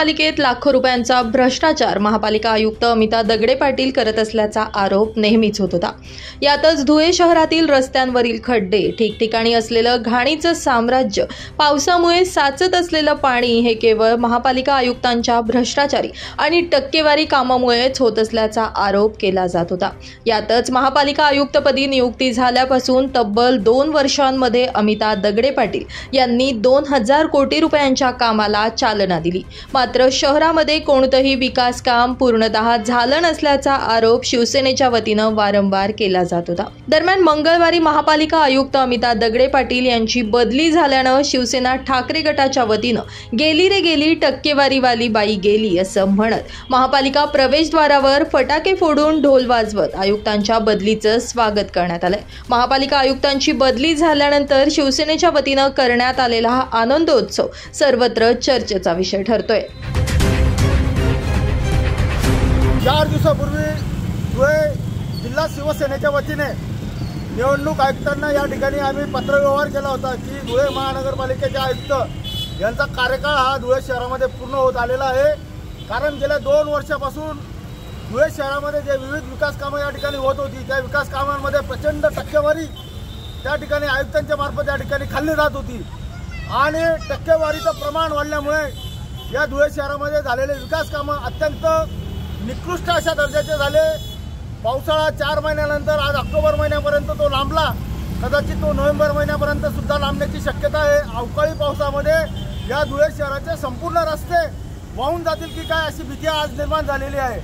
महापालिकेत लाखो रुपयांचा भ्रष्टाचार महापालिका आयुक्त अमिता दगडे पाटील करत असल्याचा आरोप नेहमीच होत होता। यातच धुळे शहरातील रस्त्यांवरील खड्डे, ठिकठिकाणी असलेलं घाणीचं साम्राज्य, पावसामुळे साचत असलेलं पाणी हे केवळ महापालिका आयुक्तांच्या भ्रष्टाचारी आणि टक्केवारी कामामुळेच होत असल्याचा आरोप केला जात होता। यातच महापालिका आयुक्तपदी नियुक्ती झाल्यापासून तब्बल 2 वर्षांमध्ये अमिता दगडे पाटील यांनी 2000 कोटी रुपयांच्या कामाला चालना दिली। मात्र शहरामध्ये कोणतंही विकास काम पूर्णतः झालं नसल्याचा आरोप शिवसेनेच्या वतीनं वारंवार केला जात होता। दरम्यान मंगळवारी महापालिका आयुक्त अमिता दगडे पाटील यांची बदली झाल्यानं शिवसेना ठाकरे गटाच्या वतीनं गेली रे गेली टक्केवारीवाली बाई गेली असं म्हणत महापालिका प्रवेशद्वारावर फटाके फोडून ढोल वाजवत आयुक्तांच्या बदलीचं स्वागत करण्यात आलंय। महापालिका आयुक्तांची बदली झाल्यानंतर शिवसेनेच्या वतीनं करण्यात आलेला हा आनंदोत्सव सर्वत्र चर्चेचा विषय ठरतोय। 4 दिवसापूर्वी धुळे जिल्हा शिवसेनेच्या वतीने निवडणूक आयुक्तांना या ठिकाणी आम्ही पत्रव्यवहार केला होता की धुळे महानगरपालिकेचे आयुक्त यांचा कार्यकाळ हा धुळे शहरामध्ये पूर्ण होत आलेला आहे। कारण गेल्या 2 वर्षापासून धुळे शहरामध्ये जे विविध विकास कामं या ठिकाणी होत होती त्या विकास कामांमध्ये प्रचंड टक्केवारी त्या ठिकाणी आयुक्तांच्या मार्फत या ठिकाणी खाल्ली जात होती आणि टक्केवारीचं प्रमाण वाढल्यामुळे या धुळे शहरामध्ये झालेले विकास कामं अत्यंत निकृष्ट अशा दर्जाचे झाले। पावसाळा 4 महिन्यानंतर आज ऑक्टोबर महिन्यापर्यंत तो लांबला, कदाचित तो नोव्हेंबर महिन्यापर्यंत सुद्धा लांबण्याची शक्यता आहे। अवकाळी पावसामध्ये या धुळे शहराचे संपूर्ण रस्ते वाहून जातील की काय अशी भीती आज निर्माण झालेली आहे।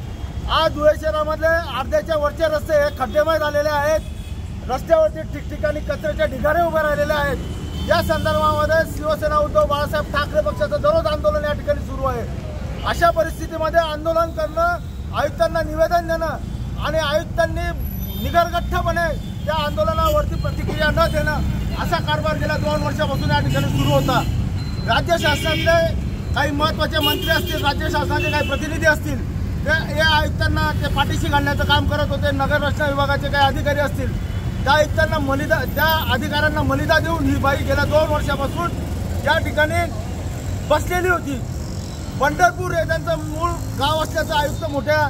आज धुळे शहरामधले अर्ध्याच्या वरचे रस्ते हे खड्डेमय झालेले आहेत। रस्त्यावरती ठिकठिकाणी कचऱ्याचे ढिगारे उभे राहिलेले आहेत। या संदर्भामध्ये शिवसेना उद्धव बाळासाहेब ठाकरे पक्षाचं दररोज आंदोलन या ठिकाणी सुरू आहे। अशा परिस्थितीमध्ये आंदोलन करणं, आयुक्तांना निवेदन देणं आणि आयुक्तांनी निगरगठ्ठपणे त्या आंदोलनावरती प्रतिक्रिया न देणं असा कारभार गेल्या 2 वर्षापासून या ठिकाणी सुरू होता। राज्य शासनातले काही महत्त्वाचे मंत्री असतील, राज्य शासनाचे काही प्रतिनिधी असतील, ते या आयुक्तांना ते पाठीशी घालण्याचं काम करत होते। नगर रचना विभागाचे काही अधिकारी असतील, त्या आयुक्तांना मलिदा, त्या अधिकाऱ्यांना मलिदा देऊन ही बाई गेल्या 2 वर्षापासून या ठिकाणी बसलेली होती। पंढरपूर हे त्यांचं मूळ गाव असल्याचं आयुक्त मोठ्या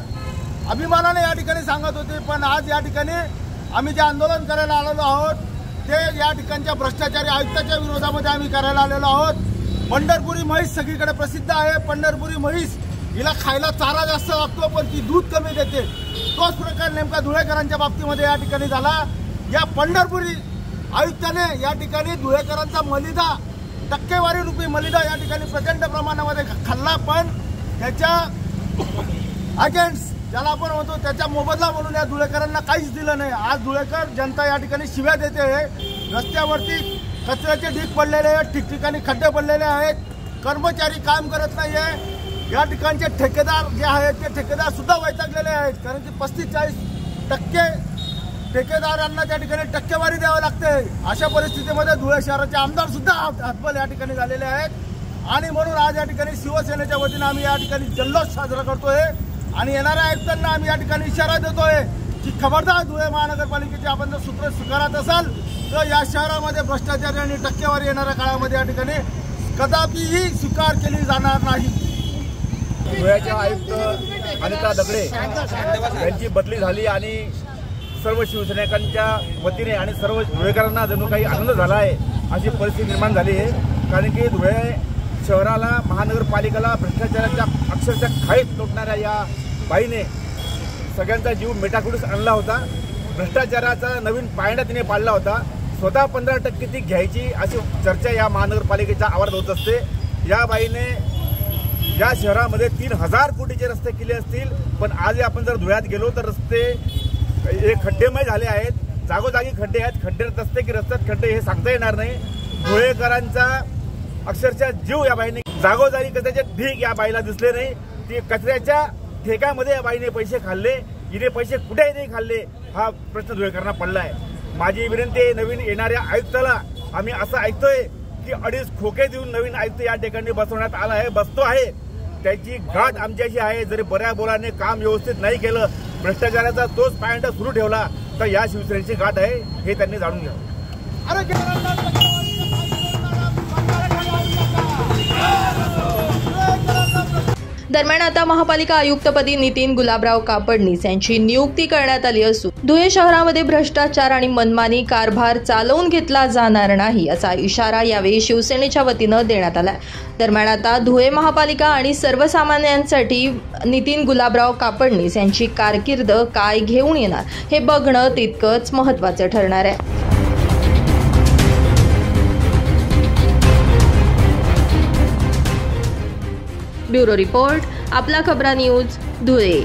अभिमानाने या ठिकाणी सांगत होते। पण आज या ठिकाणी आम्ही जे आंदोलन करायला आलेलो आहोत ते या ठिकाणच्या भ्रष्टाचारी आयुक्ताच्या विरोधामध्ये आम्ही करायला आलेलो आहोत। पंढरपुरी म्हैस सगळीकडे प्रसिद्ध आहे। पंढरपुरी म्हैस हिला खायला चारा जास्त लागतो पण ती दूध कमी देते। तोच प्रकार नेमका धुळेकरांच्या बाबतीमध्ये या ठिकाणी झाला। या पंढरपुरी आयुक्ताने या ठिकाणी धुळेकरांचा मलिदा, टक्केवारी रूपी मलिदा या ठिकाणी प्रचंड प्रमाणामध्ये खाल्ला, पण त्याच्या अगेन्स्ट ज्याला आपण म्हणतो त्याचा मोबदला म्हणून या धुळेकरांना काहीच दिलं नाही। आज धुळेकर जनता या ठिकाणी शिव्या देते आहे। रस्त्यावरती कचऱ्याचे ढीग पडलेले आहेत, ठिकठिकाणी खड्डे पडलेले आहेत, कर्मचारी काम करत नाहीये। या ठिकाणचे ठेकेदार जे आहेत ते ठेकेदार सुद्धा वैतागलेले आहेत, कारण की 35-40% ठेकेदारांना त्या ठिकाणी टक्केवारी द्यावी लागते। अशा परिस्थितीमध्ये धुळे शहराचे आमदार सुद्धा हतबल या ठिकाणी झालेले आहेत आणि म्हणून आज या ठिकाणी शिवसेनेच्या वतीने आम्ही या ठिकाणी जल्लोष साजरा करतोय आणि येणाऱ्या आयुक्तांना आम्ही या ठिकाणी इशारा देतोय की खबरदार, धुळे महानगरपालिकेचे आपण जर सूत्र स्वीकारत असाल तर या शहरामध्ये भ्रष्टाचार आणि टक्केवारी येणाऱ्या काळामध्ये या ठिकाणी कदापिही स्वीकार केली जाणार नाही। धुळ्याच्या आयुक्त अनिता दगडे यांची बदली झाली आणि सर्व शिवसैनिकांच्या वतीने आणि सर्व धुळेकरांना जणू काही आनंद झाला आहे अशी परिस्थिती निर्माण झाली आहे। कारण की धुळे शहराला, महानगरपालिकेला भ्रष्टाचाराच्या अक्षरशः खाईत लोटणाऱ्या या बाईने सगळ्यांचा जीव मेटाकुटीस आणला होता। भ्रष्टाचाराचा नवीन पायंडा तिने पाडला होता। स्वतः 15% ती घ्यायची अशी चर्चा या महानगरपालिकेच्या आवारात होत असते। या बाईने या शहरामध्ये 3000 कोटीचे रस्ते केले असतील, पण आज आपण जर धुळ्यात गेलो तर रस्ते हे खड्डेमय झाले आहेत। जागोजागी खड्डे आहेत। खड्ड्यात रस्ते की रस्त्यात खड्डे हे सांगता येणार नाही। धुळेकरांचा अक्षरशः जीव या बाईने, जागोजागी कचऱ्याचे ढीग या बाईला दिसले नाही। ती कचऱ्याच्या ठेक्यामध्ये या बाईने पैसे खाल्ले, हिने पैसे कुठेही नाही खाल्ले, हा प्रश्न धुळेकरांना पडला आहे। माझी विनंती आहे, नवीन येणाऱ्या आयुक्ताला आम्ही असं ऐकतोय की 2.5 खोके देऊन नवीन आयुक्त या ठिकाणी बसवण्यात आला आहे, बसतो आहे। त्याची गाठ आमच्याशी आहे। जरी बऱ्या बोलाने काम व्यवस्थित नाही केलं, भ्रष्टाचाराचा तोच पायंडा सुरू ठेवला तर या शिवसेनेची गाठ आहे हे त्यांनी जाणून घ्यावं। दरम्यान आता महापालिका आयुक्तपदी नितीन गुलाबराव कापडणीस यांची नियुक्ती करण्यात आली असून धुळे शहरामध्ये भ्रष्टाचार आणि मनमानी कारभार चालवून घेतला जाणार नाही असा इशारा यावेळी शिवसेनेच्या वतीनं देण्यात आला. दरम्यान आता धुळे महापालिका आणि सर्वसामान्यांसाठी नितीन गुलाबराव कापडणीस यांची कारकीर्द काय घेऊन येणार हे बघणं तितकंच महत्त्वाचं ठरणार आहे. ब्युरो रिपोर्ट, आपला खबरा न्यूज, धुळे.